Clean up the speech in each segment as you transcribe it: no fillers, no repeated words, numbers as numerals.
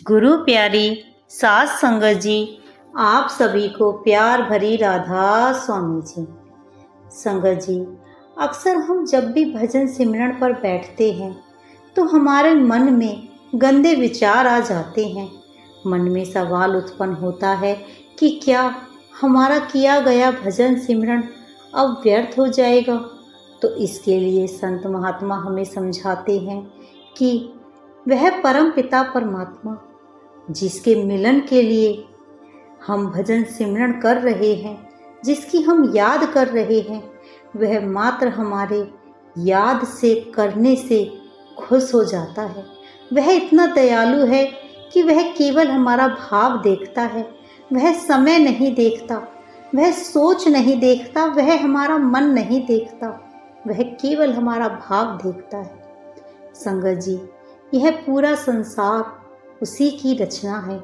गुरु प्यारी सास संगत जी, आप सभी को प्यार भरी राधा स्वामी जी। संगत जी, अक्सर हम जब भी भजन सिमरन पर बैठते हैं तो हमारे मन में गंदे विचार आ जाते हैं। मन में सवाल उत्पन्न होता है कि क्या हमारा किया गया भजन सिमरन अब व्यर्थ हो जाएगा। तो इसके लिए संत महात्मा हमें समझाते हैं कि वह परम पिता परमात्मा जिसके मिलन के लिए हम भजन सिमरन कर रहे हैं, जिसकी हम याद कर रहे हैं, वह मात्र हमारे याद से करने से खुश हो जाता है। वह इतना दयालु है कि वह केवल हमारा भाव देखता है, वह समय नहीं देखता, वह सोच नहीं देखता, वह हमारा मन नहीं देखता, वह केवल हमारा भाव देखता है। संगत जी, यह पूरा संसार उसी की रचना है।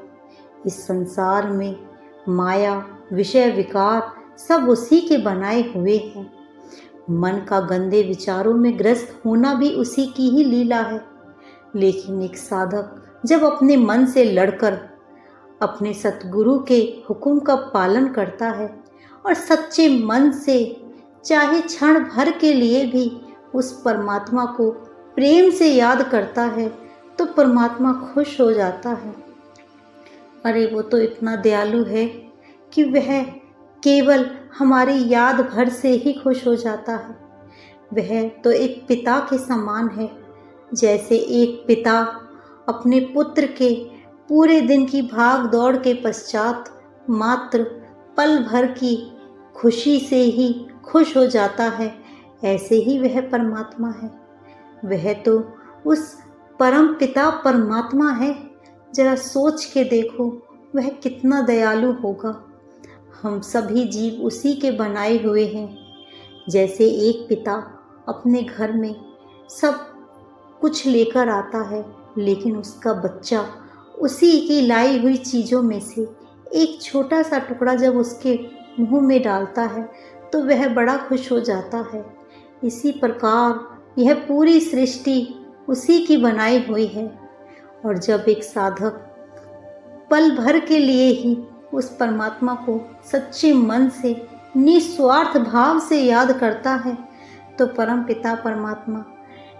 इस संसार में माया, विषय, विकार सब उसी के बनाए हुए हैं। मन का गंदे विचारों में ग्रस्त होना भी उसी की ही लीला है। लेकिन एक साधक जब अपने मन से लड़कर अपने सतगुरु के हुक्म का पालन करता है और सच्चे मन से चाहे क्षण भर के लिए भी उस परमात्मा को प्रेम से याद करता है तो परमात्मा खुश हो जाता है। अरे वो तो इतना दयालु है कि वह केवल हमारी याद भर से ही खुश हो जाता है। वह तो एक पिता के समान है। जैसे एक पिता अपने पुत्र के पूरे दिन की भाग दौड़ के पश्चात मात्र पल भर की खुशी से ही खुश हो जाता है, ऐसे ही वह परमात्मा है। वह तो उस परम पिता परमात्मा है। जरा सोच के देखो वह कितना दयालु होगा। हम सभी जीव उसी के बनाए हुए हैं। जैसे एक पिता अपने घर में सब कुछ लेकर आता है, लेकिन उसका बच्चा उसी की लाई हुई चीज़ों में से एक छोटा सा टुकड़ा जब उसके मुंह में डालता है तो वह बड़ा खुश हो जाता है। इसी प्रकार यह पूरी सृष्टि उसी की बनाई हुई है। और जब एक साधक पल भर के लिए ही उस परमात्मा को सच्चे मन से निस्वार्थ भाव से याद करता है तो परम पिता परमात्मा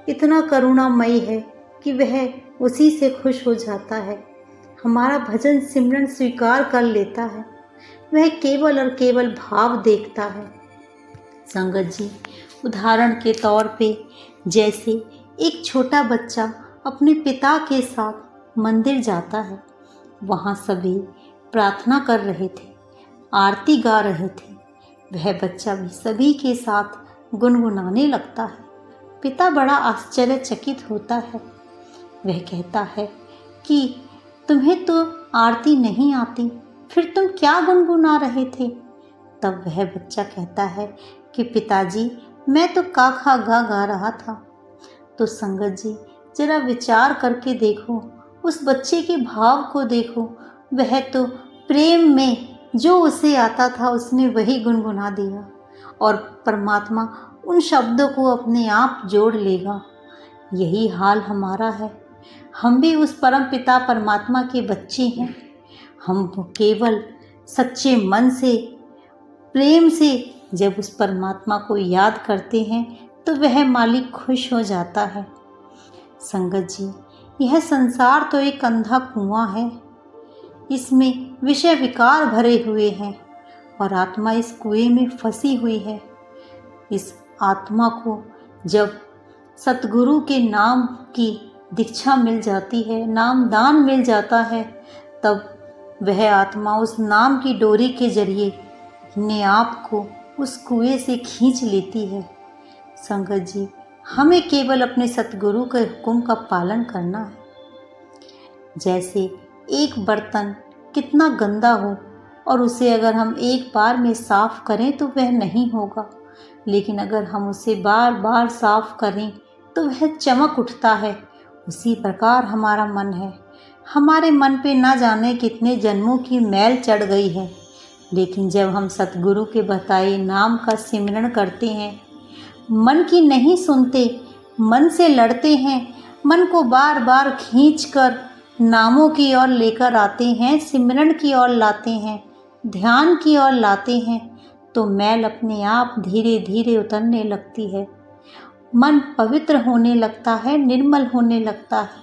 इतना करुणामयी है कि वह उसी से खुश हो जाता है, हमारा भजन सिमरन स्वीकार कर लेता है। वह केवल और केवल भाव देखता है। संगत जी, उदाहरण के तौर पे जैसे एक छोटा बच्चा अपने पिता के साथ मंदिर जाता है, वहाँ सभी प्रार्थना कर रहे थे, आरती गा रहे थे, वह बच्चा भी सभी के साथ गुनगुनाने लगता है। पिता बड़ा आश्चर्यचकित होता है। वह कहता है कि तुम्हें तो आरती नहीं आती, फिर तुम क्या गुनगुना रहे थे? तब वह बच्चा कहता है कि पिताजी, मैं तो का खा गा गा रहा था। तो संगत जी, जरा विचार करके देखो, उस बच्चे के भाव को देखो। वह तो प्रेम में जो उसे आता था उसने वही गुनगुना दिया और परमात्मा उन शब्दों को अपने आप जोड़ लेगा। यही हाल हमारा है। हम भी उस परम पिता परमात्मा के बच्चे हैं। हम केवल सच्चे मन से, प्रेम से जब उस परमात्मा को याद करते हैं तो वह मालिक खुश हो जाता है। संगत जी, यह संसार तो एक अंधा कुआं है। इसमें विषय विकार भरे हुए हैं और आत्मा इस कुएं में फंसी हुई है। इस आत्मा को जब सतगुरु के नाम की दीक्षा मिल जाती है, नाम दान मिल जाता है, तब वह आत्मा उस नाम की डोरी के जरिए अपने आप को उस कुएं से खींच लेती है। संगत जी, हमें केवल अपने सतगुरु के हुक्म का पालन करना है। जैसे एक बर्तन कितना गंदा हो और उसे अगर हम एक बार में साफ करें तो वह नहीं होगा, लेकिन अगर हम उसे बार बार साफ करें तो वह चमक उठता है। उसी प्रकार हमारा मन है। हमारे मन पे ना जाने कितने जन्मों की मैल चढ़ गई है, लेकिन जब हम सतगुरु के बताए नाम का सिमरन करते हैं, मन की नहीं सुनते, मन से लड़ते हैं, मन को बार बार खींचकर नामों की ओर लेकर आते हैं, सिमरन की ओर लाते हैं, ध्यान की ओर लाते हैं, तो मैल अपने आप धीरे धीरे उतरने लगती है। मन पवित्र होने लगता है, निर्मल होने लगता है।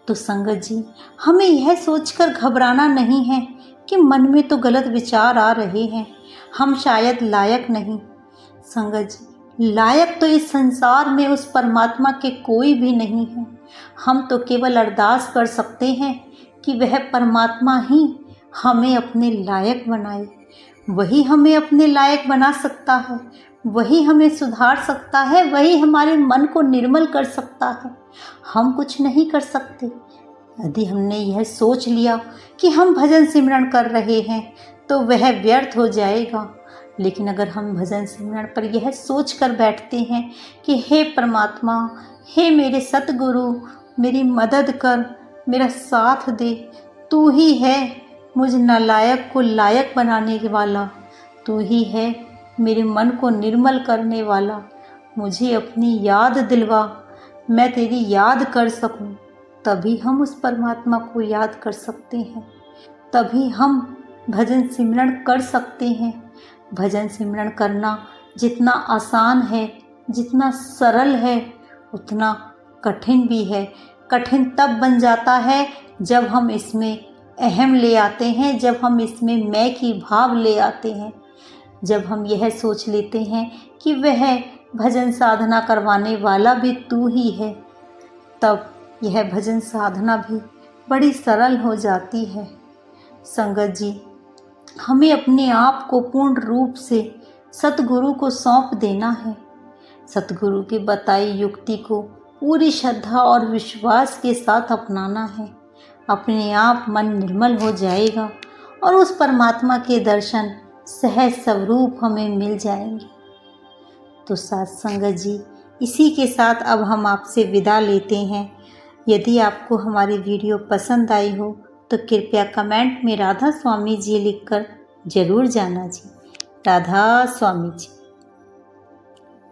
तो संगत जी, हमें यह सोचकर घबराना नहीं है कि मन में तो गलत विचार आ रहे हैं, हम शायद लायक नहीं। संगत जी, लायक तो इस संसार में उस परमात्मा के कोई भी नहीं है। हम तो केवल अरदास कर सकते हैं कि वह परमात्मा ही हमें अपने लायक बनाए। वही हमें अपने लायक बना सकता है, वही हमें सुधार सकता है, वही हमारे मन को निर्मल कर सकता है। हम कुछ नहीं कर सकते। यदि हमने यह सोच लिया कि हम भजन सिमरन कर रहे हैं तो वह व्यर्थ हो जाएगा। लेकिन अगर हम भजन सिमरन पर यह सोच कर बैठते हैं कि हे परमात्मा, हे मेरे सतगुरु, मेरी मदद कर, मेरा साथ दे, तू ही है मुझ नालायक को लायक बनाने वाला, तू ही है मेरे मन को निर्मल करने वाला, मुझे अपनी याद दिलवा, मैं तेरी याद कर सकूं। तभी हम उस परमात्मा को याद कर सकते हैं, तभी हम भजन सिमरन कर सकते हैं। भजन सिमरन करना जितना आसान है, जितना सरल है, उतना कठिन भी है। कठिन तब बन जाता है जब हम इसमें अहम ले आते हैं, जब हम इसमें मैं की भाव ले आते हैं, जब हम यह सोच लेते हैं कि वह भजन साधना करवाने वाला भी तू ही है, तब यह भजन साधना भी बड़ी सरल हो जाती है। संगत जी, हमें अपने आप को पूर्ण रूप से सतगुरु को सौंप देना है। सतगुरु की बताई युक्ति को पूरी श्रद्धा और विश्वास के साथ अपनाना है। अपने आप मन निर्मल हो जाएगा और उस परमात्मा के दर्शन सहज स्वरूप हमें मिल जाएंगे। तो साथ संगत जी, इसी के साथ अब हम आपसे विदा लेते हैं। यदि आपको हमारी वीडियो पसंद आई हो तो कृपया कमेंट में राधा स्वामी जी लिखकर ज़रूर जाना जी। राधा स्वामी जी।